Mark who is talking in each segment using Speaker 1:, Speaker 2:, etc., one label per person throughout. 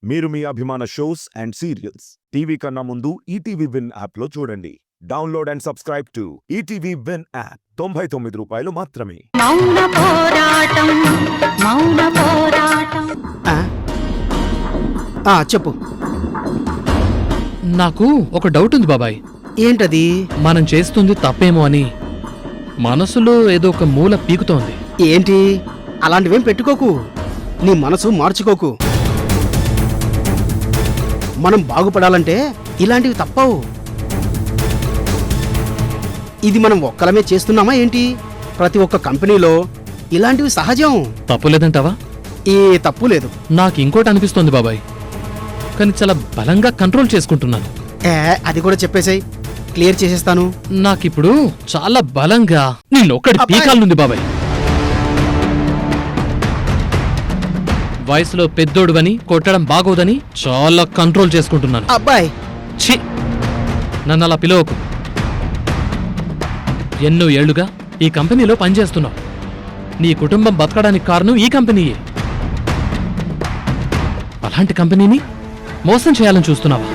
Speaker 1: మీరు మీ అభిమాన shows and serials TV కన్నా ముందు ఈటీవీ విన్ యాప్లో చూడండి. Download and subscribe to ETV win app. 99 రూపాయలు మాత్రమే.
Speaker 2: మౌన పోరాటం మౌన పోరాటం.
Speaker 3: చెప్పు.
Speaker 4: నాకు ఒక డౌట్ ఉంది బాబాయ్.
Speaker 3: ఏంటది?
Speaker 4: మనం చేస్తుంది తప్పేమో అని మనసులో ఏదో ఒక మూల పీకుతోంది.
Speaker 3: ఏంటి? అలాంటివేం పెట్టుకోకు, నీ మనసు మార్చుకోకు. మనం బాగుపడాలంటే ఇలాంటివి తప్పవు. ఇది మనం ఒక్కలమే చేస్తున్నామా ఏంటి? ప్రతి ఒక్క కంపెనీలో ఇలాంటివి సహజం.
Speaker 4: తప్పులేదంటావా?
Speaker 3: ఏ తప్పు లేదు.
Speaker 4: నాకు ఇంకోటి అనిపిస్తోంది బాబాయ్, కానీ చాలా బలంగా కంట్రోల్ చేసుకుంటున్నాను.
Speaker 3: అది కూడా చెప్పేసాయి, క్లియర్ చేసేస్తాను.
Speaker 4: నాకిప్పుడు చాలా బలంగా నిన్నొక్కడి పీకాలనుంది బాబాయ్. వయసులో పెద్దోడువని కొట్టడం బాగోదని చాలా కంట్రోల్ చేసుకుంటున్నాను.
Speaker 3: అబ్బాయి
Speaker 4: ఛీ, నన్ను అలా పిలవకు. ఎన్నో ఏళ్లుగా ఈ కంపెనీలో పనిచేస్తున్నావు. నీ కుటుంబం బతకడానికి కారణం ఈ కంపెనీయే. అలాంటి కంపెనీని మోసం చేయాలని చూస్తున్నావా?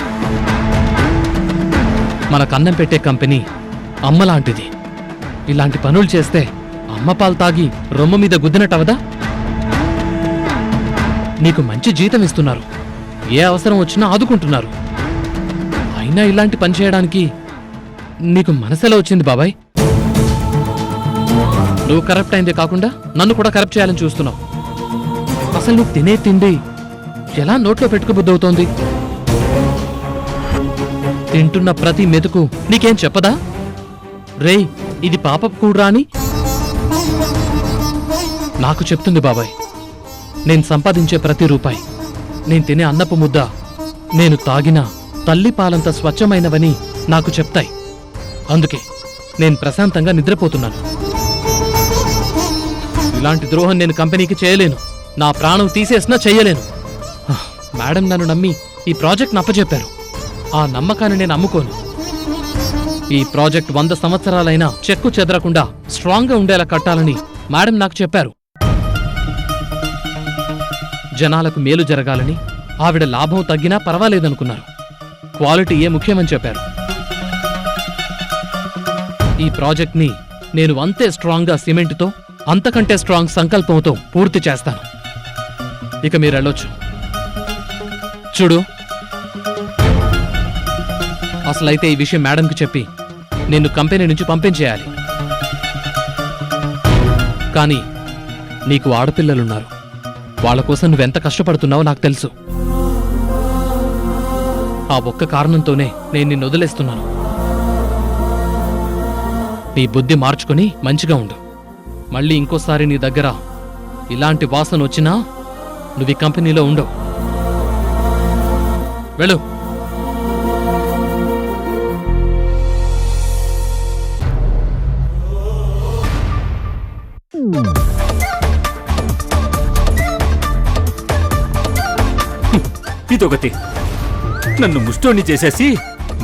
Speaker 4: మన కన్నం పెట్టే కంపెనీ అమ్మలాంటిది. ఇలాంటి పనులు చేస్తే అమ్మ పాలు తాగి రొమ్మ మీద గుద్దినట్టవదా? నీకు మంచి జీతం ఇస్తున్నారు, ఏ అవసరం వచ్చినా ఆదుకుంటున్నారు. అయినా ఇలాంటి పని చేయడానికి నీకు మనసెలా వచ్చింది బాబాయ్? నువ్వు కరప్ట్ అయిందే కాకుండా నన్ను కూడా కరప్ట్ చేయాలని చూస్తున్నావు. అసలు నువ్వు తినే తిండి ఎలా నోట్లో పెట్టుకోబుద్దవుతోంది? తింటున్న ప్రతి మెతుకు నీకేం చెప్పదా? రేయ్, ఇది పాపపు కూడ్రా అని నాకు చెప్తుంది బాబాయ్. నేను సంపాదించే ప్రతి రూపాయి, నేను తినే అన్నపు ముద్ద, నేను తాగిన తల్లి పాలంత స్వచ్ఛమైనవని నాకు చెప్తాయి. అందుకే నేను ప్రశాంతంగా నిద్రపోతున్నాను. ఇలాంటి ద్రోహం నేను కంపెనీకి చేయలేను. నా ప్రాణం తీసేసినా చెయ్యలేను. మేడం నన్ను నమ్మి ఈ ప్రాజెక్ట్ను అప్పచెప్పారు. ఆ నమ్మకాన్ని నేను అమ్ముకోను. ఈ ప్రాజెక్ట్ 100 సంవత్సరాలైనా చెక్కు చెదరకుండా స్ట్రాంగ్గా ఉండేలా కట్టాలని మేడం నాకు చెప్పారు. జనాలకు మేలు జరగాలని, ఆవిడ లాభం తగ్గినా పర్వాలేదనుకున్నారు. క్వాలిటీయే ముఖ్యమని చెప్పారు. ఈ ప్రాజెక్ట్ని నేను అంతే స్ట్రాంగ్గా సిమెంట్తో, అంతకంటే స్ట్రాంగ్ సంకల్పంతో పూర్తి చేస్తాను. ఇక మీరెళ్ళొచ్చు. చూడు, అసలైతే ఈ విషయం మేడంకి చెప్పి నిన్ను కంపెనీ నుంచి పంపించేయాలి. కానీ నీకు ఆడపిల్లలున్నారు. వాళ్ళ కోసం నువ్వెంత కష్టపడుతున్నావో నాకు తెలుసు. ఆ ఒక్క కారణంతోనే నేను నిన్ను వదిలేస్తున్నాను. నీ బుద్ధి మార్చుకొని మంచిగా ఉండు. మళ్ళీ ఇంకోసారి నీ దగ్గర ఇలాంటి వాసన వచ్చినా నువ్వు ఈ కంపెనీలో ఉండవు. వెళ్ళు.
Speaker 5: ఇదొకటి నన్ను ముష్టోణ్ణి చేసేసి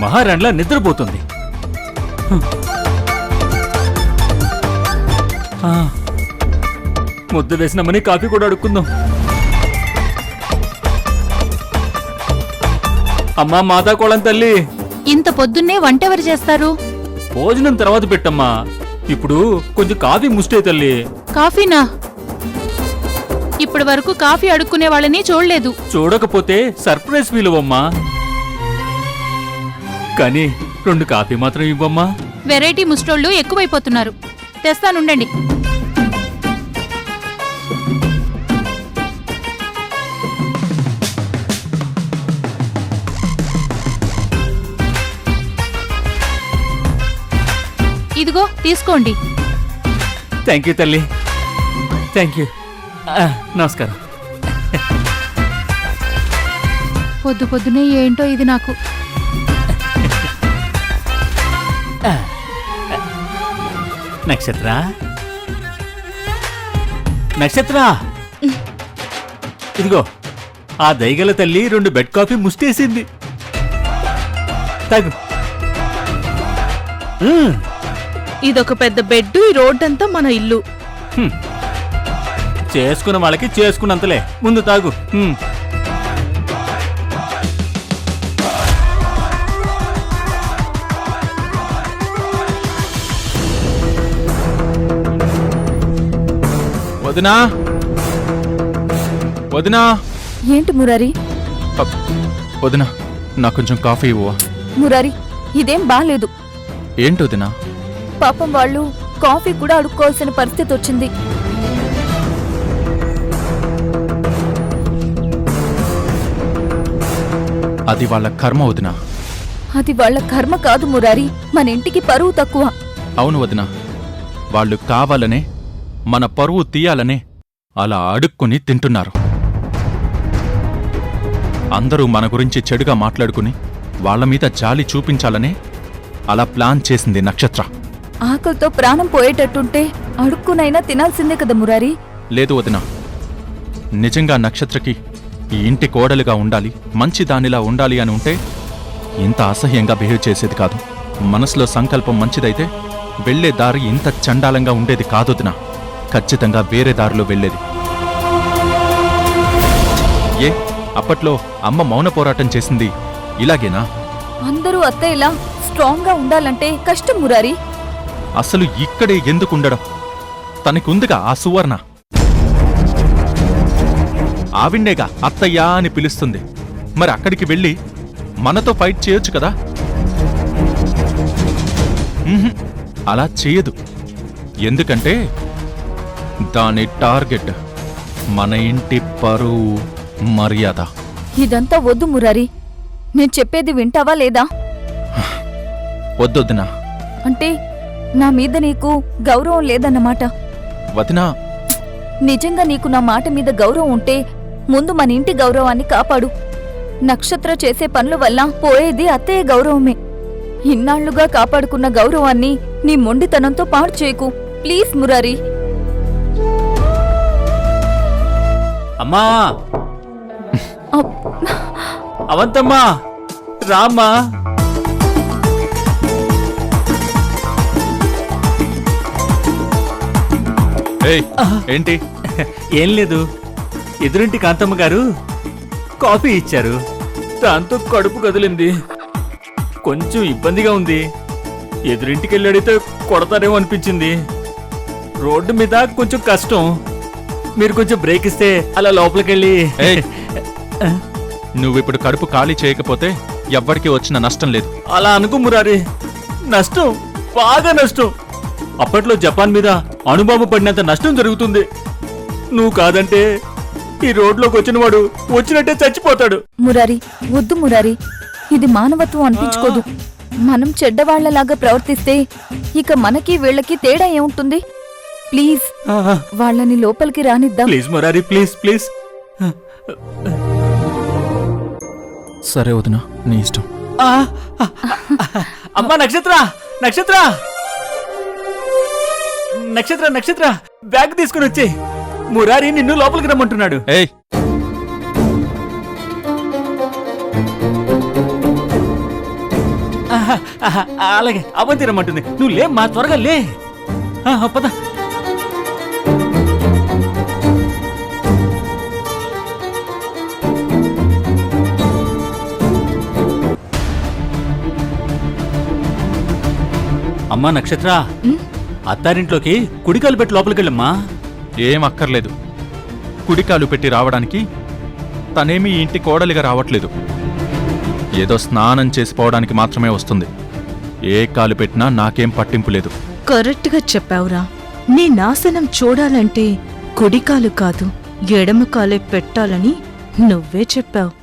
Speaker 5: మహారాణిలా నిద్రపోతుంది. ముద్ద వేసినామని కాఫీ కూడా అడుక్కుందాం. అమ్మా మాతాకోళం తల్లి,
Speaker 2: ఇంత పొద్దున్నే వంటెవరు చేస్తారు?
Speaker 5: భోజనం తర్వాత పెట్టమ్మా. ఇప్పుడు కొంచెం కాఫీ ముష్టే తల్లి.
Speaker 2: కాఫీనా? ఇప్పటి వరకు కాఫీ అడుక్కునే వాళ్ళని చూడలేదు.
Speaker 5: చూడకపోతే సర్ప్రైజ్ ఫీల్ అవ్వమ్మా. కానీ 2 కాఫీ మాత్రం ఇవ్వమ్మా.
Speaker 2: వెరైటీ ముస్టోళ్ళు ఎక్కువైపోతున్నారు. తెస్తానుండండి. ఇదిగో తీసుకోండి.
Speaker 5: థ్యాంక్ యూ తల్లి, థ్యాంక్ యూ. నమస్కారం.
Speaker 2: పొద్దు పొద్దునే ఏంటో ఇది నాకు.
Speaker 5: నక్షత్ర, నక్షత్ర, ఇదిగో ఆ దయగల తల్లి 2 బెడ్ కాఫీ ముష్టేసింది. తాగు.
Speaker 6: ఇదొక పెద్ద బెడ్, ఈ రోడ్డంతా మన ఇల్లు.
Speaker 5: చేసుకున్న వాళ్ళకి చేసుకున్నంతలే. ముందు తాగు. వదినా వదినా
Speaker 7: ఏంటి మురారి?
Speaker 5: వదినా నాకు కొంచెం కాఫీ ఇవ్వవా?
Speaker 7: మురారి, ఇదేం బాలేదు.
Speaker 5: ఏంటి వదినా?
Speaker 7: పాపం వాళ్ళు కాఫీ కూడా అడుక్కోవాల్సిన పరిస్థితి వచ్చింది.
Speaker 5: అది వాళ్ళ కర్మ వదినా.
Speaker 7: అది వాళ్ళ కర్మ కాదు మురారి, మన ఇంటికి పరువు తక్కువ.
Speaker 5: అవును వదినా, వాళ్ళు కావాలనే మన పరువు తీయాలనే అలా అడుక్కుని తింటున్నారు. అందరూ మన గురించి చెడుగా మాట్లాడుకుని వాళ్ళ మీద జాలి చూపించాలనే అలా ప్లాన్ చేసింది నక్షత్ర.
Speaker 7: ఆకలితో ప్రాణం పోయేటట్టుంటే అడుక్కునైనా తినాల్సిందే కదా మురారి.
Speaker 5: లేదు వదినా, నిజంగా నక్షత్రకి ఈ ఇంటి కోడలుగా ఉండాలి, మంచి దానిలా ఉండాలి అని ఉంటే ఇంత అసహ్యంగా బిహేవ్ చేసేది కాదు. మనసులో సంకల్పం మంచిదైతే వెళ్లే దారి ఇంత చండాలంగా ఉండేది కాదొదినా. ఖచ్చితంగా వేరే దారిలో వెళ్లేది. ఏ అప్పట్లో అమ్మ మౌన పోరాటం చేసింది ఇలాగేనా?
Speaker 7: అందరూ అత్తయ్యలా స్ట్రాంగ్ గా ఉండాలంటే కష్టం మురారి.
Speaker 5: అసలు ఇక్కడే ఎందుకుండడం? తనకుందిగా ఆ సువర్ణ. ఆవిడ్నేగా అత్తయ్యా అని పిలుస్తుంది. మరి అక్కడికి వెళ్ళి మనతో ఫైట్ చేయొచ్చు కదా? అలా చేయదు. ఎందుకంటే దాని టార్గెట్ మన ఇంటి పరువు, మర్యాద.
Speaker 7: ఇదంతా వద్దు మురారి, నేను చెప్పేది వింటావా లేదా?
Speaker 5: వద్దొద్దునా.
Speaker 7: అంటే నా మీద నీకు గౌరవం లేదన్నమాట.
Speaker 5: వదినా,
Speaker 7: నిజంగా నీకు నా మాట మీద గౌరవం ఉంటే ముందు మన ఇంటి గౌరవాన్ని కాపాడు. నక్షత్ర చేసే పనుల వల్ల పోయేది అత్తయ్య గౌరవమే. ఇన్నాళ్లుగా కాపాడుకున్న గౌరవాన్ని నీ మొండితనంతో పాడు చేయకు ప్లీజ్ మురారి.
Speaker 5: అమ్మా,
Speaker 7: అప్-
Speaker 5: అవంతమ్మా, రామ్మా. ఏయ్, ఏంటి?
Speaker 8: ఏం లేదు, ఎదురింటి కాంతమ్మ గారు కాఫీ ఇచ్చారు, దాంతో కడుపు కదిలింది. కొంచెం ఇబ్బందిగా ఉంది. ఎదురింటికి వెళ్ళి అడిగితే కొడతారేమో అనిపించింది. రోడ్డు మీద కొంచెం కష్టం. మీరు కొంచెం బ్రేక్ ఇస్తే అలా లోపలికెళ్ళి.
Speaker 5: ఏయ్, నువ్విప్పుడు కడుపు ఖాళీ చేయకపోతే ఎవ్వరికి వచ్చిన నష్టం లేదు.
Speaker 8: అలా అనుకో మురారి, నష్టం, బాగా నష్టం. అప్పట్లో జపాన్ మీద అణుబాంబు పడినంత నష్టం జరుగుతుంది. నువ్వు కాదంటే ఈ రోడ్లోకి వచ్చిన వాడు వచ్చినట్టే చచ్చిపోతాడు.
Speaker 7: మురారి, వద్దు మురారి, ఇది మానవత్వం అనిపించుకోదు. మనం చెడ్డవాళ్లలాగా ప్రవర్తిస్తే ఇక మనకి వీళ్ళకి తేడా ఏముంటుంది? ప్లీజ్ వాళ్ళని లోపలికి రానిద్దాం.
Speaker 8: Please Murari, please please.
Speaker 5: సరే వదినా, నీ ఇష్టం.
Speaker 8: అమ్మా నక్షత్ర, నక్షత్ర, నక్షత్ర, నక్షత్ర, బ్యాగ్ తీసుకుని వచ్చే. మురారి నిన్ను లోపలికి రమ్మంటున్నాడు.
Speaker 5: ఏయ్,
Speaker 8: అలాగే అవంతి రమ్మంటుంది. నువ్వు లే మా, త్వరగా లే. పద. అమ్మా నక్షత్ర, అత్తారింట్లోకి కుడికాలు పెట్టి లోపలికెళ్ళమ్మా.
Speaker 5: ఏం అక్కర్లేదు. కుడికాలు పెట్టి రావడానికి తనేమీ ఈ ఇంటి కోడలిగా రావట్లేదు. ఏదో స్నానం చేసిపోవడానికి మాత్రమే వస్తుంది. ఏ కాలు పెట్టినా నాకేం పట్టింపు లేదు.
Speaker 6: కరెక్ట్గా చెప్పావురా. నీ నాశనం చూడాలంటే కుడికాలు కాదు ఎడమ కాలే పెట్టాలని నువ్వే చెప్పావు.